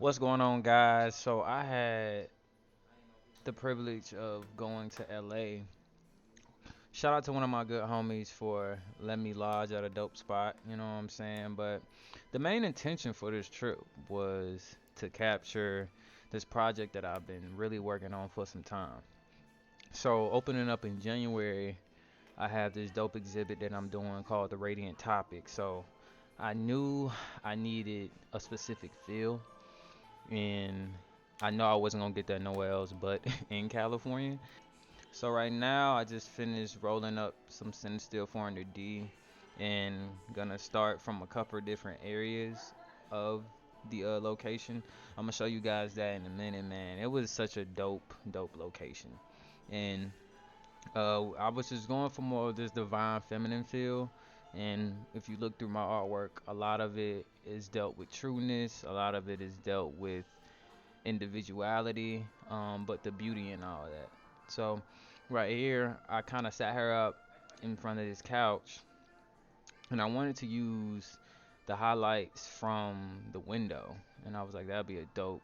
What's going on, guys? So I had the privilege of going to LA. Shout out to one of my good homies for letting me lodge at a dope spot, you know what I'm saying? But the main intention for this trip was to capture this project that I've been really working on for some time. So opening up in January, I have this dope exhibit that I'm doing called the Radiant Topic. So I knew I needed a specific feel and I know I wasn't gonna get that nowhere else but in California. So right now I just finished rolling up some Cinestill 400D and gonna start from a couple of different areas of the location. I'm gonna show you guys that in a minute, man. It was such a dope location, and I was just going for more of this divine feminine feel. And if you look through my artwork, a lot of it is dealt with trueness, a lot of it is dealt with individuality, but the beauty and all of that. So right here, I kind of sat her up in front of this couch, and I wanted to use the highlights from the window, and I was like, that'd be a dope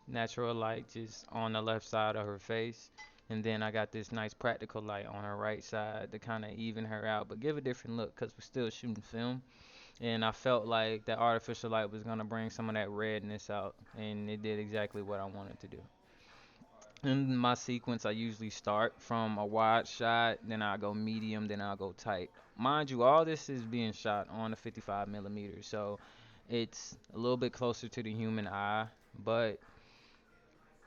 natural light just on the left side of her face. And then I got this nice practical light on her right side to kind of even her out, but give a different look because we're still shooting film. And I felt like that artificial light was gonna bring some of that redness out, and it did exactly what I wanted to do. In my sequence, I usually start from a wide shot, then I go medium, then I'll go tight. Mind you, all this is being shot on a 55 millimeter, so it's a little bit closer to the human eye. But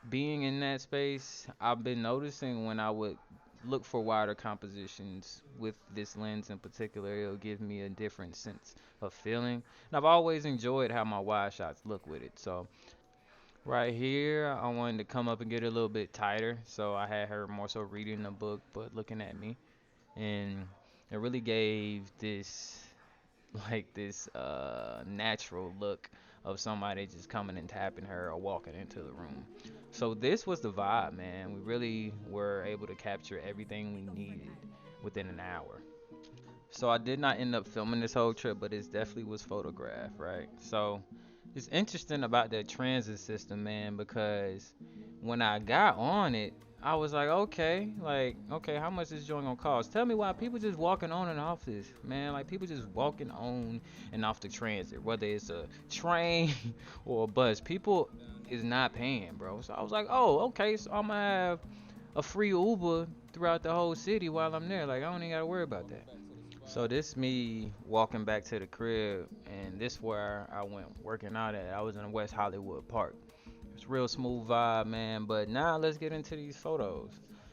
being in that space, I've been noticing when I would look for wider compositions with this lens in particular, it'll give me a different sense of feeling. And I've always enjoyed how my wide shots look with it. So right here, I wanted to come up and get a little bit tighter. So I had her more so reading the book, but looking at me. And it really gave this natural look of somebody just coming and tapping her or walking into the room. So this was the vibe, man. We really were able to capture everything we needed within an hour. So I did not end up filming this whole trip, but it definitely was photographed, right? So it's interesting about that transit system, man, because when I got on it, I was like, okay, how much this joint gonna cost? Tell me why people just walking on and off this, man. Like people just walking on and off the transit, whether it's a train or a bus. People is not paying, bro. So I was like, oh, okay, so I'm gonna have a free Uber throughout the whole city while I'm there. Like I don't even gotta worry about that. So this me walking back to the crib, and this where I went working out at. I was in West Hollywood Park. It's real smooth vibe, man. But now let's get into these photos.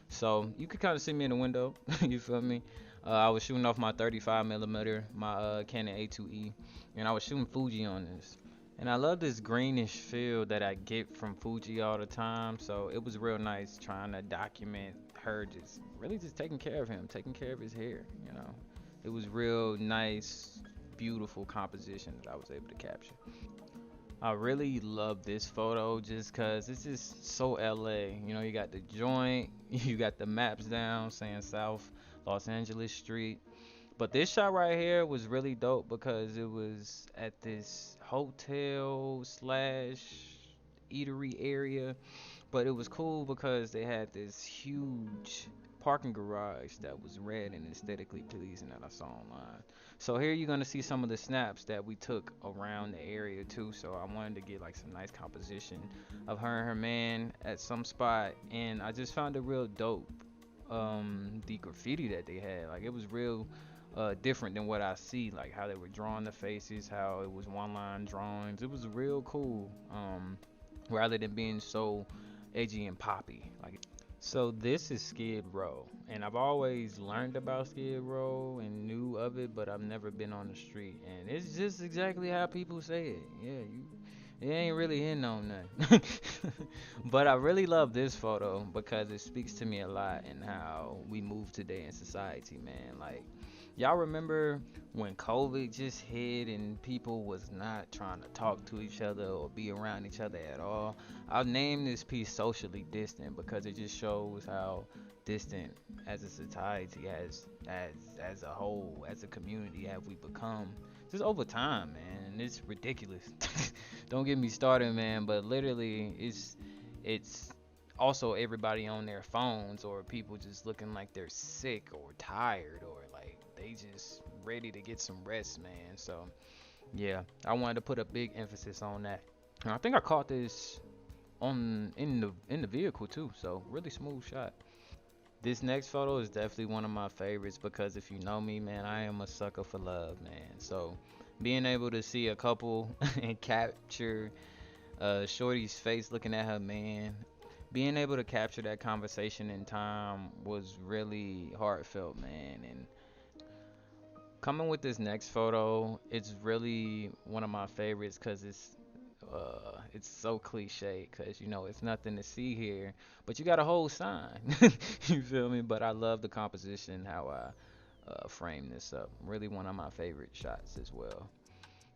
So you could kind of see me in the window. You feel me? I was shooting off my 35 millimeter, my Canon A2E, and I was shooting Fuji on this. And I love this greenish feel that I get from Fuji all the time. So it was real nice trying to document her just really just taking care of him, taking care of his hair. You know, it was real nice, beautiful composition that I was able to capture. I really love this photo just because it's just so LA. You know, you got the joint, you got the maps down saying South Los Angeles Street. But this shot right here was really dope because it was at this hotel slash eatery area, but it was cool because they had this huge parking garage that was red and aesthetically pleasing that I saw online. So here you're gonna see some of the snaps that we took around the area too. So I wanted to get like some nice composition of her and her man at some spot, and I just found it real dope. The graffiti that they had, like it was real different than what I see, like how they were drawing the faces, how it was one line drawings. It was real cool. Rather than being so edgy and poppy. So this is Skid Row, and I've always learned about Skid Row and knew of it, but I've never been on the street, and it's just exactly how people say it. Yeah, it ain't really hitting on nothing. But I really love this photo because it speaks to me a lot and how we move today in society, man. Like, y'all remember when COVID just hit and people was not trying to talk to each other or be around each other at all? I'll name this piece socially distant because it just shows how distant as a society, as a whole, as a community have we become just over time, man. It's ridiculous. Don't get me started, man. But literally, it's also everybody on their phones or people just looking like they're sick or tired or like they just ready to get some rest, man. So yeah, I wanted to put a big emphasis on that. And I think I caught this on in the vehicle too. So really smooth shot. This next photo is definitely one of my favorites because if you know me, man, I am a sucker for love, man. So being able to see a couple and capture Shorty's face looking at her man, being able to capture that conversation in time was really heartfelt, man. And coming with this next photo, it's really one of my favorites because it's so cliche because you know it's nothing to see here, but you got a whole sign. You feel me? But I love the composition, how I frame this up. Really one of my favorite shots as well.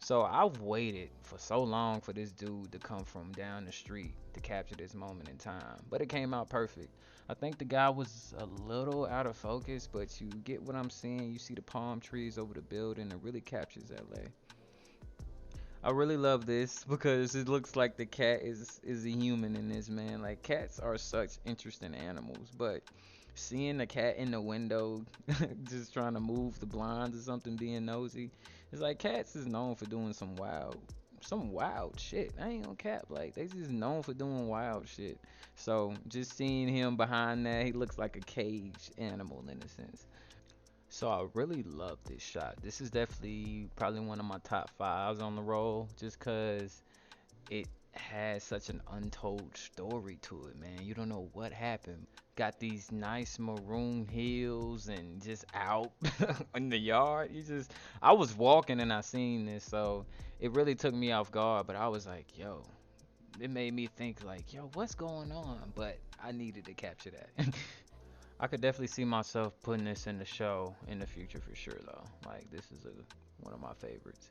So I've waited for so long for this dude to come from down the street to capture this moment in time, but it came out perfect. I think the guy was a little out of focus, but you get what I'm saying. You see the palm trees over the building, it really captures LA. I really love this because it looks like the cat is a human in this, man. Like cats are such interesting animals, but seeing the cat in the window just trying to move the blinds or something being nosy, it's like cats is known for doing some wild shit. I ain't gonna cap, like they just known for doing wild shit. So just seeing him behind that, he looks like a caged animal in a sense. So I really love this shot. This is definitely probably one of my top fives on the roll, just cause it has such an untold story to it, man. You don't know what happened. Got these nice maroon hills and just out in the yard. I was walking and I seen this, so it really took me off guard. But I was like, yo, it made me think like, yo, what's going on? But I needed to capture that. I could definitely see myself putting this in the show in the future for sure, though. Like this is one of my favorites.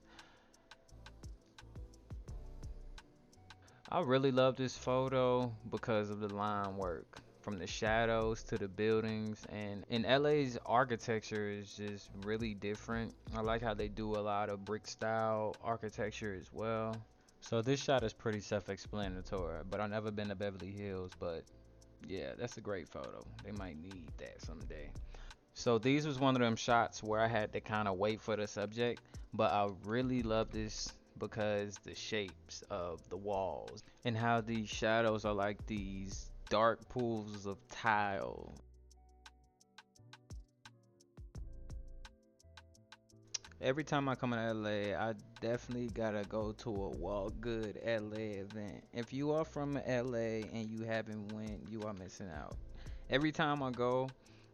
I really love this photo because of the line work, from the shadows to the buildings, and in LA's architecture is just really different. I like how they do a lot of brick style architecture as well. So this shot is pretty self-explanatory, but I've never been to Beverly Hills, but yeah, that's a great photo. They might need that someday. So these was one of them shots where I had to kind of wait for the subject, but I really love this because the shapes of the walls and how these shadows are like these dark pools of tile. Every time I come to LA, I definitely gotta go to a Walk Good LA event. If you are from LA and you haven't went, you are missing out. Every time I go,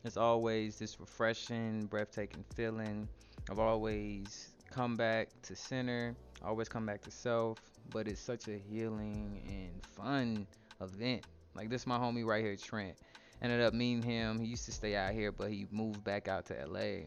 it's always this refreshing, breathtaking feeling. I've always come back to center, always come back to self, but it's such a healing and fun event. Like this, my homie right here, Trent. Ended up meeting him. He used to stay out here, but he moved back out to LA.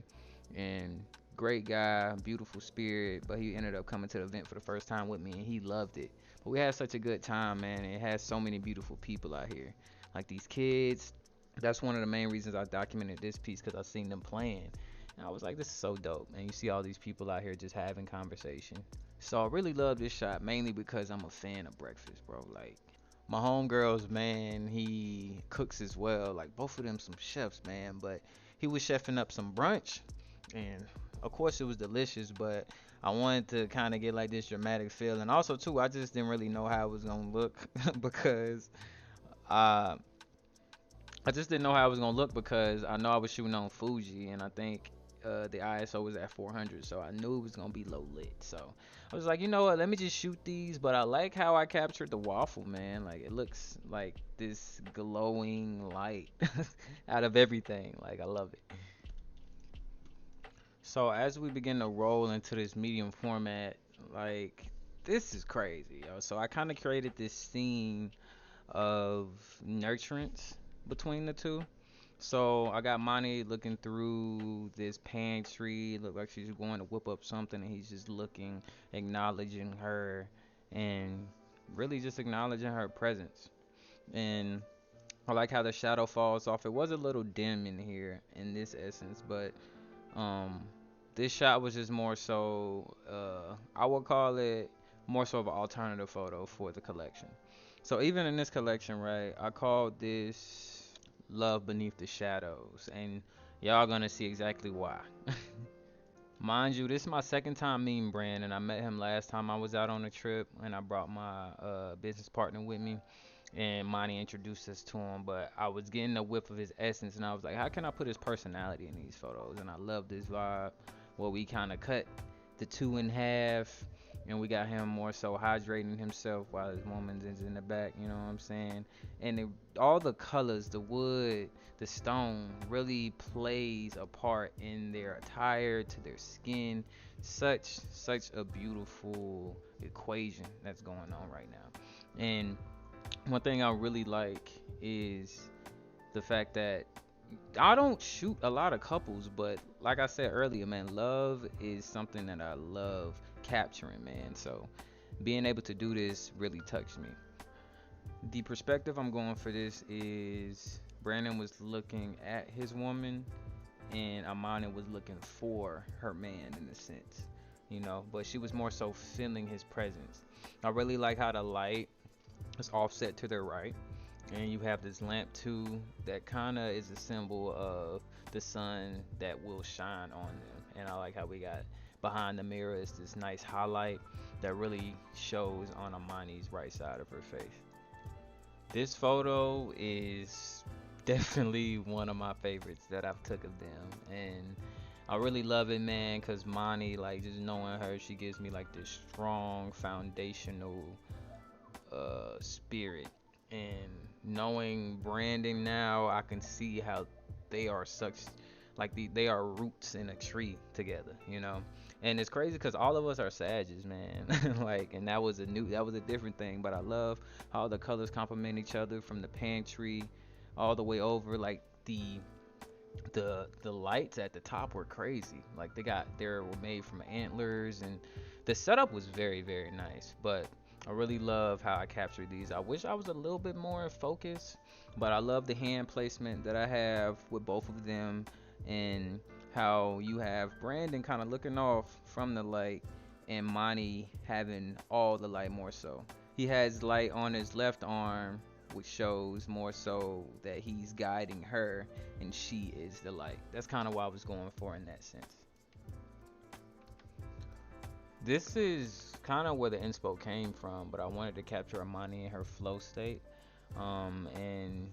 And great guy, beautiful spirit, but he ended up coming to the event for the first time with me, and he loved it. But we had such a good time, man. And it has so many beautiful people out here, like these kids. That's one of the main reasons I documented this piece because I seen them playing. And I was like, this is so dope. And you see all these people out here just having conversation. So I really love this shot mainly because I'm a fan of breakfast, bro. Like my homegirls, man, he cooks as well. Like both of them some chefs, man. But he was chefing up some brunch, and of course it was delicious. But I wanted to kind of get like this dramatic feel, and also too, I just didn't really know how it was gonna look because uh, I just didn't know how it was gonna look because I know I was shooting on Fuji, and I think the ISO was at 400, so I knew it was gonna be low lit. So I was like, you know what? Let me just shoot these. But I like how I captured the waffle, man. Like it looks like this glowing light out of everything. Like I love it. So as we begin to roll into this medium format, like this is crazy, yo. So I kind of created this scene of nurturance between the two. So I got Monty looking through this pantry. Look like she's going to whip up something, and he's just looking, acknowledging her, and really just acknowledging her presence. And I like how the shadow falls off. It was a little dim in here in this essence, but um, This shot was just more so, I would call it more so of an alternative photo for the collection. So even in this collection, right, I called this Love Beneath the Shadows, and y'all gonna see exactly why. Mind you, this is my second time meeting Brandon. I met him last time I was out on a trip, and I brought my business partner with me, and Monty introduced us to him. But I was getting a whiff of his essence, and I was like, how can I put his personality in these photos? And I love this vibe. Well, we kind of cut the two in half, and we got him more so hydrating himself while his woman's is in the back. You know what I'm saying? And all the colors, the wood, the stone, really plays a part in their attire to their skin. Such a beautiful equation that's going on right now. And one thing I really like is the fact that I don't shoot a lot of couples, but like I said earlier, man, love is something that I love capturing, man. So being able to do this really touched me. The perspective I'm going for this is Brandon was looking at his woman and Amani was looking for her man in a sense, but she was more so feeling his presence. I really like how the light is offset to their right, and you have this lamp too that kind of is a symbol of the sun that will shine on them. And I like how we got behind the mirror is this nice highlight that really shows on Amani's right side of her face. This photo is definitely one of my favorites that I've took of them, and I really love it, man, cause Mani, like, just knowing her, she gives me like this strong foundational spirit, and knowing Brandon now, I can see how they are such like they are roots in a tree together. And it's crazy because all of us are Sages, man. Like, and that was a different thing. But I love how the colors complement each other from the pantry all the way over. Like the lights at the top were crazy. Like they were made from antlers, and the setup was very very nice. But I really love how I captured these. I wish I was a little bit more in focus, but I love the hand placement that I have with both of them, and how you have Brandon kind of looking off from the light and Monty having all the light more so. He has light on his left arm, which shows more so that he's guiding her and she is the light. That's kind of what I was going for in that sense. This is kind of where the inspo came from, but I wanted to capture Amani in her flow state. And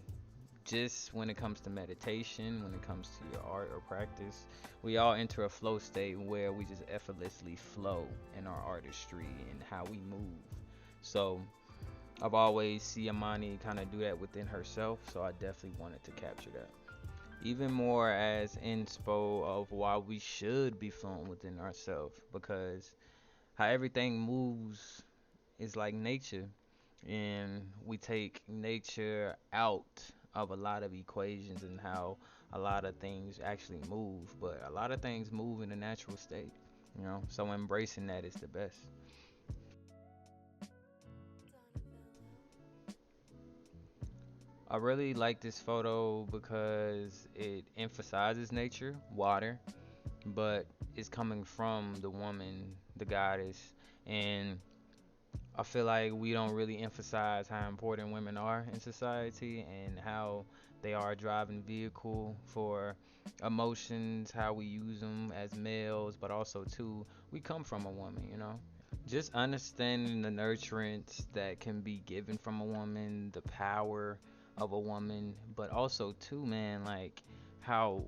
just when it comes to meditation, when it comes to your art or practice, we all enter a flow state where we just effortlessly flow in our artistry and how we move. So I've always seen Amani kind of do that within herself, so I definitely wanted to capture that. Even more as inspo of why we should be flowing within ourselves, because how everything moves is like nature, and we take nature out of a lot of equations and how a lot of things actually move, but a lot of things move in a natural state. So embracing that is the best. I really like this photo because it emphasizes nature, water, but it's coming from the woman, the goddess, and I feel like we don't really emphasize how important women are in society and how they are a driving vehicle for emotions, how we use them as males, but also too, we come from a woman. Just understanding the nurturance that can be given from a woman, the power of a woman, but also too, man, like how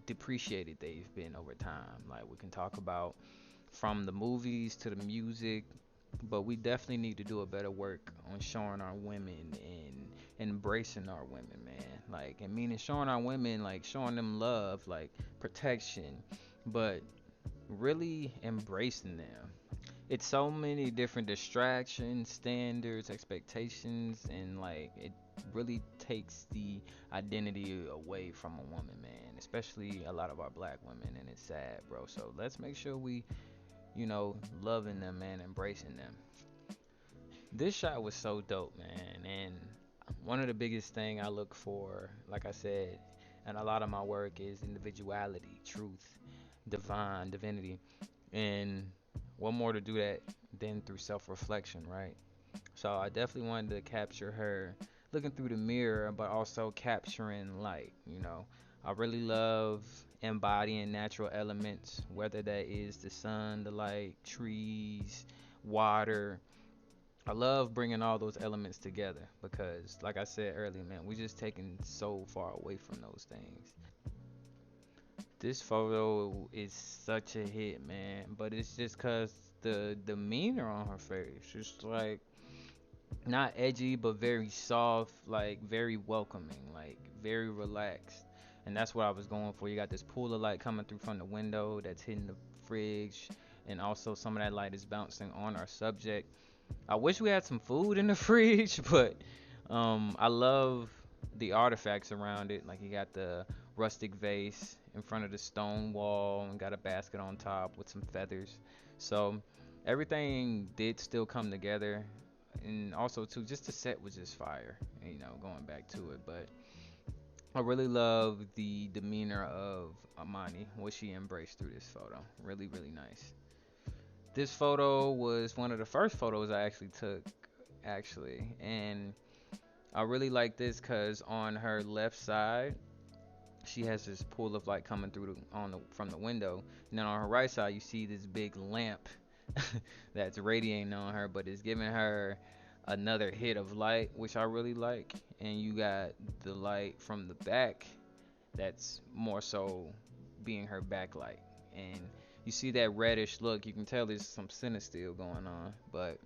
depreciated they've been over time. Like we can talk about from the movies to the music, but we definitely need to do a better work on showing our women and embracing our women, man. Like, and meaning showing our women, like showing them love, like protection, but really embracing them. It's so many different distractions, standards, expectations, and like it really takes the identity away from a woman, man. Especially a lot of our black women, and it's sad, bro. So let's make sure we, loving them, man, embracing them. This shot was so dope, man. And one of the biggest thing I look for, like I said, and a lot of my work is individuality, truth. divinity. And what more to do that than through self-reflection, right? So I definitely wanted to capture her looking through the mirror, but also capturing light. I really love embodying natural elements, whether that is the sun, the light, trees, water. I love bringing all those elements together because, like I said earlier, man, we just taken so far away from those things. This photo is such a hit, man, but it's just cause the demeanor on her face, just like not edgy, but very soft, like very welcoming, like very relaxed. And that's what I was going for. You got this pool of light coming through from the window that's hitting the fridge, and also some of that light is bouncing on our subject. I wish we had some food in the fridge, but I love the artifacts around it. Like you got the rustic vase in front of the stone wall and got a basket on top with some feathers. So everything did still come together. And also too, just the set was just fire, going back to it. But I really love the demeanor of Amani, what she embraced through this photo. Really, really nice. This photo was one of the first photos I actually took, actually, and I really like this because on her left side, she has this pool of light coming through from the window, and then on her right side, you see this big lamp that's radiating on her, but it's giving her another hit of light, which I really like. And you got the light from the back that's more so being her backlight, and you see that reddish look. You can tell there's some cinestill going on, but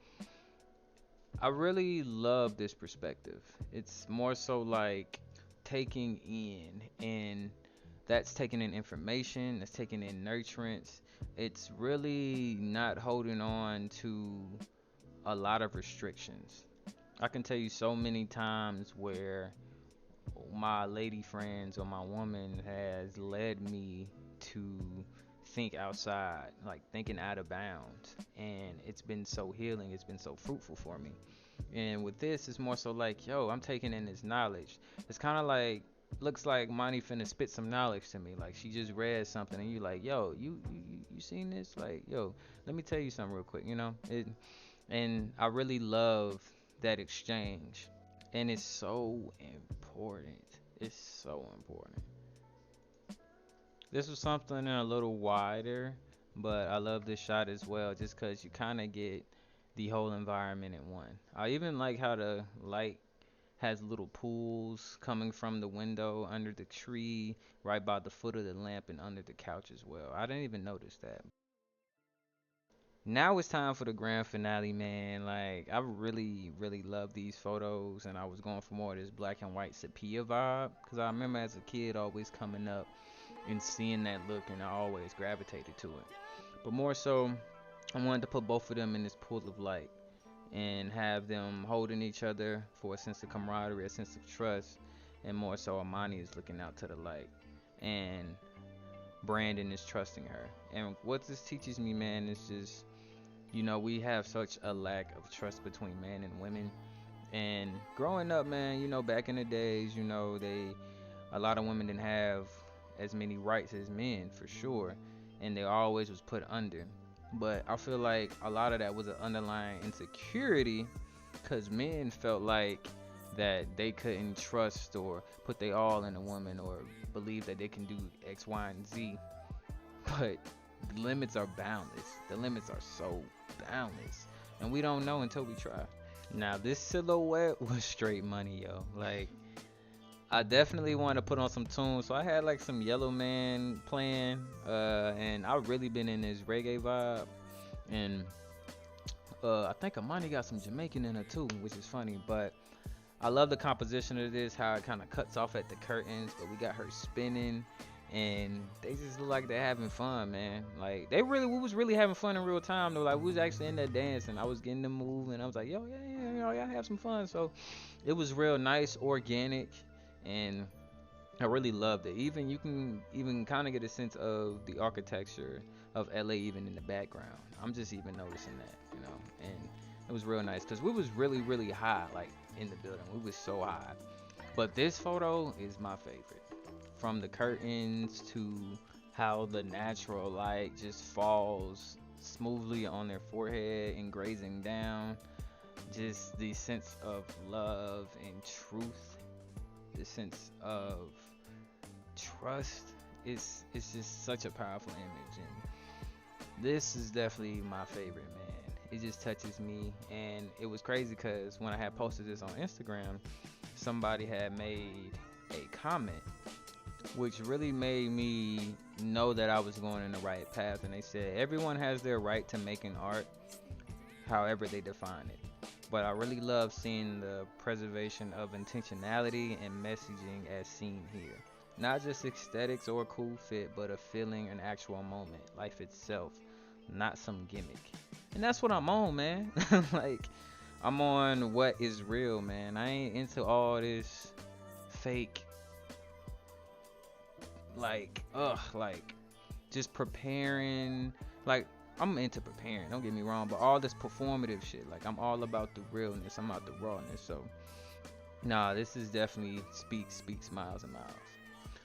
I really love this perspective. It's more so like taking in, and that's taking in information, that's taking in nurturance. It's really not holding on to a lot of restrictions. I can tell you so many times where my lady friends or my woman has led me to think outside, like thinking out of bounds. And it's been so healing, it's been so fruitful for me. And with this, it's more so like, yo, I'm taking in this knowledge. It's kind of like, looks like Monty finna spit some knowledge to me. Like she just read something, and you like, yo, you seen this? Like, yo, let me tell you something real quick. And I really love that exchange, and it's so important. It's so important. This was something a little wider, but I love this shot as well, just because you kind of get the whole environment in one. I even like how the light has little pools coming from the window under the tree, right by the foot of the lamp, and under the couch as well. I didn't even notice that. Now it's time for the grand finale, man. Like, I really, really love these photos, and I was going for more of this black and white sepia vibe, because I remember as a kid always coming up and seeing that look, and I always gravitated to it. But more so, I wanted to put both of them in this pool of light and have them holding each other for a sense of camaraderie, a sense of trust, and more so, Amani is looking out to the light, and Brandon is trusting her. And what this teaches me, man, is just, we have such a lack of trust between men and women. And growing up, man, back in the days, a lot of women didn't have as many rights as men, for sure, and they always was put under. But I feel like a lot of that was an underlying insecurity, because men felt like that they couldn't trust or put their all in a woman, or believe that they can do X, Y, and Z. But the limits are boundless. The limits are so boundless, and we don't know until we try. Now this silhouette was straight money, yo. Like, I definitely want to put on some tunes, so I had like some Yellow Man playing, and I've really been in this reggae vibe, and I think Amani got some Jamaican in her too, which is funny. But I love the composition of this, how it kind of cuts off at the curtains, but we got her spinning, and they just look like they're having fun, man. Like we was really having fun in real time though. Like we was actually in there dancing. I was getting them moving. I was like, yo, yeah, y'all have some fun. So it was real nice, organic, and I really loved it. Even you can even kind of get a sense of the architecture of LA even in the background. I'm just even noticing that, and it was real nice because we was really, really high, like in the building. We was so high. But this photo is my favorite. From the curtains to how the natural light just falls smoothly on their forehead and grazing down. Just the sense of love and truth, the sense of trust. It's just such a powerful image, and this is definitely my favorite, man. It just touches me, and it was crazy because when I had posted this on Instagram, somebody had made a comment which really made me know that I was going in the right path. And they said everyone has their right to making art, however they define it. But I really love seeing the preservation of intentionality and messaging as seen here. Not just aesthetics or a cool fit, but a feeling, an actual moment, life itself, not some gimmick. And that's what I'm on, man. Like, I'm on what is real, man. I ain't into all this fake, like just preparing. Like, I'm into preparing, don't get me wrong, but all this performative shit, like, I'm all about the realness, I'm about the rawness. So nah, this is definitely speaks miles and miles.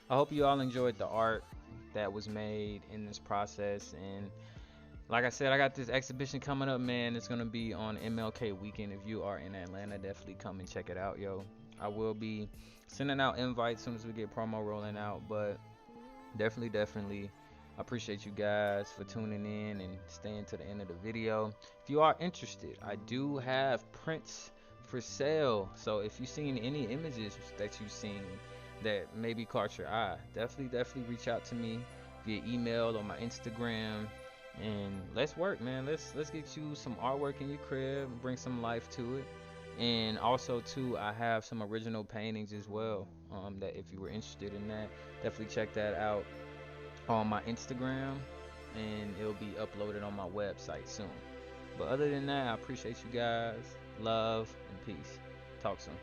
I hope you all enjoyed the art that was made in this process. And like I said, I got this exhibition coming up, man. It's gonna be on MLK weekend. If you are in Atlanta, definitely come and check it out, yo. I will be sending out invites as soon as we get promo rolling out, but definitely appreciate you guys for tuning in and staying to the end of the video. If you are interested, I do have prints for sale. So if you've seen any images that you've seen that maybe caught your eye, definitely reach out to me via email or my Instagram, and let's work, man. Let's get you some artwork in your crib, bring some life to it. And also too, I have some original paintings as well, that if you were interested in that, definitely check that out on my Instagram, and it'll be uploaded on my website soon. But other than that, I appreciate you guys. Love and peace. Talk soon.